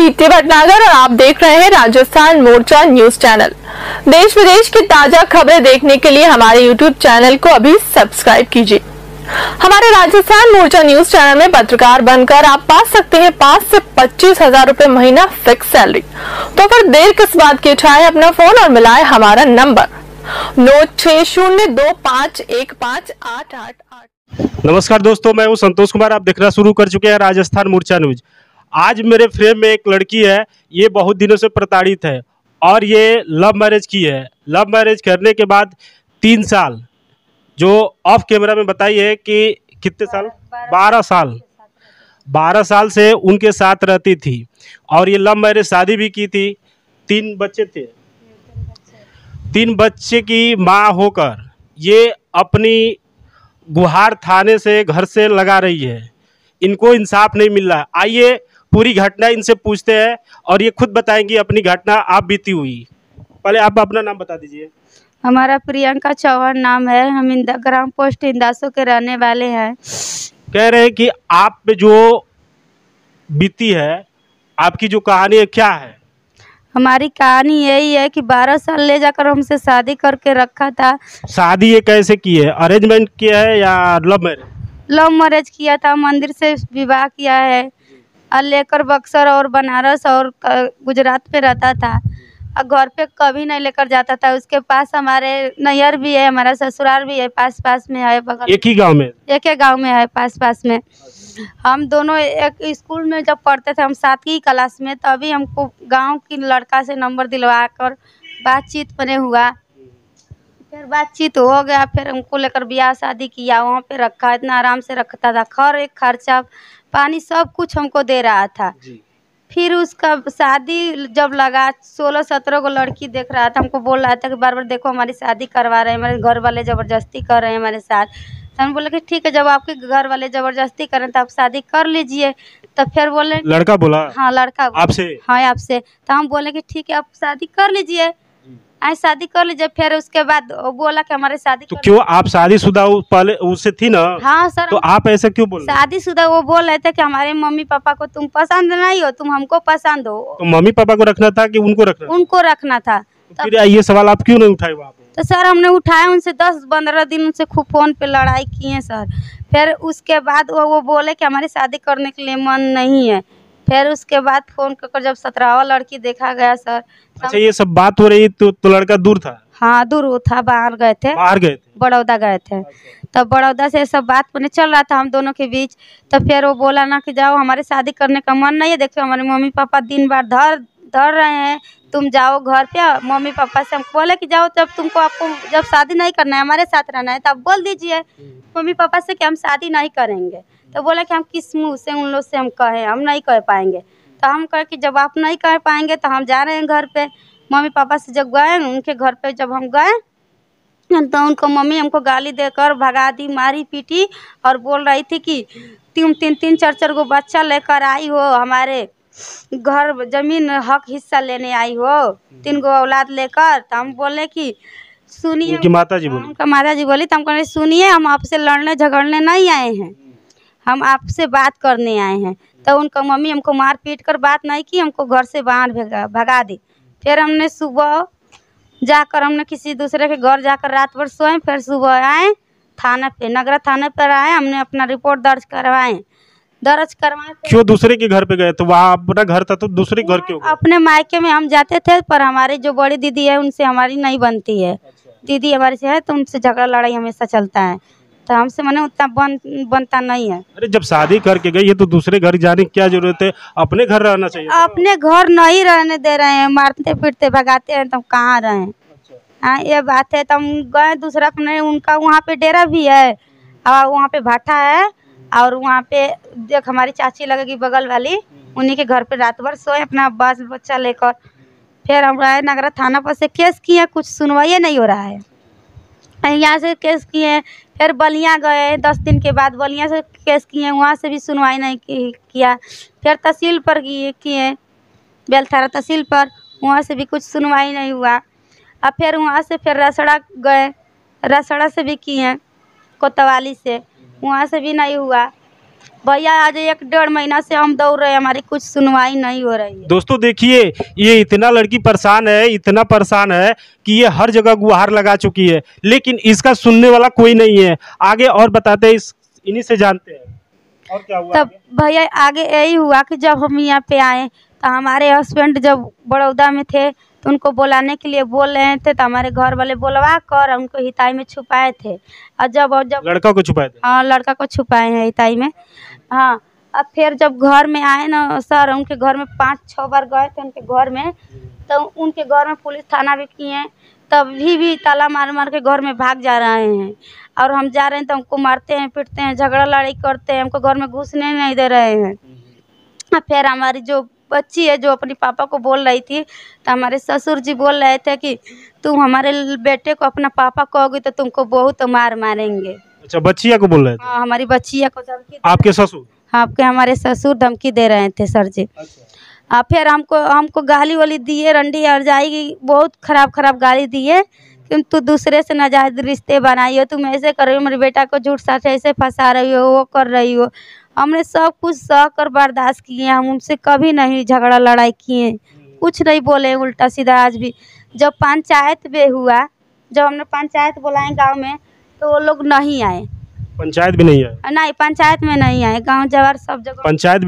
दीप्ति भटनागर और आप देख रहे हैं राजस्थान मोर्चा न्यूज चैनल। देश विदेश की ताजा खबरें देखने के लिए हमारे यूट्यूब चैनल को अभी सब्सक्राइब कीजिए। हमारे राजस्थान मोर्चा न्यूज चैनल में पत्रकार बनकर आप पा सकते हैं 5 से 25 हजार रुपए महीना फिक्स सैलरी। तो फिर देर किस बात की, उठाएं अपना फोन और मिलाएं हमारा नंबर 9602515888। नमस्कार दोस्तों, मैं हूं संतोष कुमार। आप देखना शुरू कर चुके हैं राजस्थान मोर्चा न्यूज। आज मेरे फ्रेम में एक लड़की है, ये बहुत दिनों से प्रताड़ित है और ये लव मैरिज की है। लव मैरिज करने के बाद 3 साल, जो ऑफ कैमरा में बताई है कि कितने साल, 12 साल से उनके साथ रहती थी और ये लव मैरिज शादी भी की थी। 3 बच्चे थे। 3 बच्चे की माँ होकर ये अपनी गुहार थाने से घर से लगा रही है। इनको इंसाफ नहीं मिल रहा। आइए पूरी घटना इनसे पूछते हैं और ये खुद बताएंगी अपनी घटना आप बीती हुई। पहले आप अपना नाम बता दीजिए। हमारा प्रियंका चौहान नाम है। हम ग्राम पोस्ट इंदासो के रहने वाले हैं। कह रहे हैं कि आप पे जो बीती है, आपकी जो कहानी है, क्या है? हमारी कहानी यही है कि 12 साल ले जाकर हमसे शादी करके रखा था। शादी ये कैसे की है? अरेंजमेंट किया है या लव मैरिज? लव मैरिज किया था, मंदिर से विवाह किया है और लेकर बक्सर और बनारस और गुजरात पे रहता था और घर पे कभी नहीं लेकर जाता था। उसके पास हमारे नैहर भी है, हमारा ससुराल भी है, पास पास में है, बगल एक ही गांव में, एक ही गांव में है, पास पास में। हम दोनों एक स्कूल में जब पढ़ते थे, हम 7वीं क्लास में, तभी हमको गांव की लड़का से नंबर दिलवा कर बातचीत बने हुआ। फिर बातचीत हो गया, फिर हमको लेकर ब्याह शादी किया, वहाँ पे रखा। इतना आराम से रखता था, एक खर्चा पानी सब कुछ हमको दे रहा था। फिर उसका शादी जब लगा, 16-17 को लड़की देख रहा था, हमको बोल रहा था कि बार बार देखो हमारी शादी करवा रहे हैं, हमारे घर वाले ज़बरदस्ती कर रहे हैं हमारे साथ। तो हम बोले कि ठीक है, जब आपके घर वाले ज़बरदस्ती करें तो आप शादी कर लीजिए। तो फिर बोले, लड़का बोला, हाँ लड़का आपसे, हाँ आपसे। तो हम बोले कि ठीक है, आप शादी कर लीजिए, शादी कर लीजिए। फिर उसके बाद वो बोला कि हमारे शादी तो क्यों आप शादीशुदा पहले उससे थी ना? हाँ सर। तो आप ऐसा क्यों बोल रहे? शादीशुदा वो बोल रहे थे कि हमारे मम्मी पापा को तुम पसंद नहीं हो, तुम हमको पसंद हो। तो मम्मी पापा को रखना था कि उनको रखना? उनको रखना था। तो फिर ये सवाल आप क्यों नहीं उठाए वहाँ पे? तो सर हमने उठाया, उनसे 10-15 दिन उनसे खूब फोन पे लड़ाई किए सर। फिर उसके बाद वो बोले कि हमारी शादी करने के लिए मन नहीं है। फिर उसके बाद फोन कर जब 17वां लड़की देखा गया सर। अच्छा, ये सब बात हो रही तो लड़का दूर था? हाँ दूर था, बाहर गए थे, बड़ौदा गए थे। तब बड़ौदा से सब बात होने चल रहा था हम दोनों के बीच। तो फिर वो बोला ना कि जाओ, हमारे शादी करने का मन नहीं है, देखो हमारे मम्मी पापा दिन भर धर रहे हैं, तुम जाओ घर पे। मम्मी पापा से हम बोले कि जाओ, जब आपको जब शादी नहीं करना है, हमारे साथ रहना है, तब बोल दीजिए मम्मी पापा से कि हम शादी नहीं करेंगे। तो बोला कि हम किस मुँह से उन लोग से हम कहें, हम नहीं कह पाएंगे। तो हम कहे कि जब आप नहीं कह पाएंगे तो हम जा रहे हैं घर पे। मम्मी पापा से जब गए उनके घर पे, जब हम गए तो उनको मम्मी हमको गाली देकर भगा दी, मारी पीटी और बोल रही थी कि तुम 3-3, 4-4 गो बच्चा लेकर आई हो, हमारे घर जमीन हक हिस्सा लेने आई हो, 3 गो औलाद लेकर। तो हम बोले कि सुनिए, उनकी माताजी बोली, उनका माताजी बोली। तो हम कहे सुनिए, हम आपसे लड़ने झगड़ने नहीं आए हैं, हम आपसे बात करने आए हैं। तो उनका मम्मी हमको मार पीट कर बात नहीं की, हमको घर से बाहर भगा दी। फिर हमने सुबह जाकर, हमने किसी दूसरे के घर जाकर रात भर सोए। फिर सुबह आए थाना पे, नगरा थाने पर आए, हमने अपना रिपोर्ट दर्ज करवाए। क्यों दूसरे के घर पे गए? तो वहाँ अपना घर था, तो दूसरे घर क्यों? अपने मायके में हम जाते थे, पर हमारी जो बड़ी दीदी है उनसे हमारी नहीं बनती है। दीदी हमारी से है, तो उनसे झगड़ा लड़ाई हमेशा चलता है, तो हमसे मैंने उतना बनता नहीं है। अरे जब शादी करके गई है तो दूसरे घर जाने की क्या जरूरत है? अपने घर रहना चाहिए। अपने घर नहीं रहने दे रहे हैं, मारते पीटते भगाते हैं, तो कहाँ रहे? हाँ ये बात है। तो हम गए दूसरा, अपने उनका वहाँ पे डेरा भी है और वहाँ पे भाटा है, और वहाँ पे देख हमारी चाची लगेगी बगल वाली, उन्हीं के घर पे रात भर सोए अपना बाल बच्चा लेकर। फिर हम आए नगरा थाना पर से केस किए, कुछ सुनवाई नहीं हो रहा है। यहाँ से केस किए, फिर बलिया गए 10 दिन के बाद, बलिया से केस किए, वहाँ से भी सुनवाई नहीं किया। फिर तहसील पर किए, बेलथारा तहसील पर, वहाँ से भी कुछ सुनवाई नहीं हुआ। अब फिर वहाँ से फिर रसड़ा गए, रसड़ा से भी किए, कोतवाली से, वहाँ से भी नहीं हुआ। भैया आज 1-1.5 महीना से हम दौड़ रहे हैं, हमारी कुछ सुनवाई नहीं हो रही है। दोस्तों देखिए, ये इतना लड़की परेशान है, इतना परेशान है कि ये हर जगह गुहार लगा चुकी है, लेकिन इसका सुनने वाला कोई नहीं है। आगे और बताते हैं, इन्हीं से जानते हैं और क्या हुआ। तब भैया आगे यही हुआ कि जब हम यहाँ पे आए तो हमारे हस्बैंड जब बड़ौदा में थे तो उनको बुलाने के लिए बोल रहे थे, तो हमारे घर वाले बुलवा कर उनको हिताई में छुपाए थे। और जब लड़का को छुपाए थे? हाँ, लड़का को छुपाए हैं हिताई में। हाँ, अब फिर जब घर में आए ना सर, उनके घर में 5-6 बार गए थे उनके घर में, तो उनके घर में पुलिस थाना भी किए, तभी भी ताला मार मार के घर में भाग जा रहे हैं। और हम जा रहे हैं तो हमको मारते हैं, पीटते हैं, झगड़ा लड़ाई करते हैं, हमको घर में घुसने नहीं दे रहे हैं। फिर हमारी जो बच्ची है जो अपने पापा को बोल रही थी, तो हमारे ससुर जी बोल रहे थे कि तुम हमारे बेटे को अपना पापा कहोगी तो तुमको बहुत मार मारेंगे। अच्छा, बच्चिया को बोल रहे थे? हाँ, हमारी बच्चिया को धमकी। आपके ससुर? आपके हमारे ससुर धमकी दे रहे थे सर जी। अच्छा। फिर हमको गाली वाली दिए, रंडी और जाएगी, बहुत खराब गाली दिए कि तू दूसरे से नाजायज रिश्ते बनाई हो, तुम ऐसे कर रही हो, मेरे बेटा को झूठ साथ ऐसे फंसा रही हो, वो कर रही हो। हमने सब कुछ सह कर बर्दाश्त किए, हम उनसे कभी नहीं झगड़ा लड़ाई किए, कुछ नहीं बोले उल्टा सीधा। आज भी जब पंचायत में हुआ, जब हमने पंचायत बुलाए गांव में, तो वो लोग नहीं आए। पंचायत भी नहीं आए? नहीं, पंचायत में नहीं आए, गांव जवार सब जगह पंचायत भी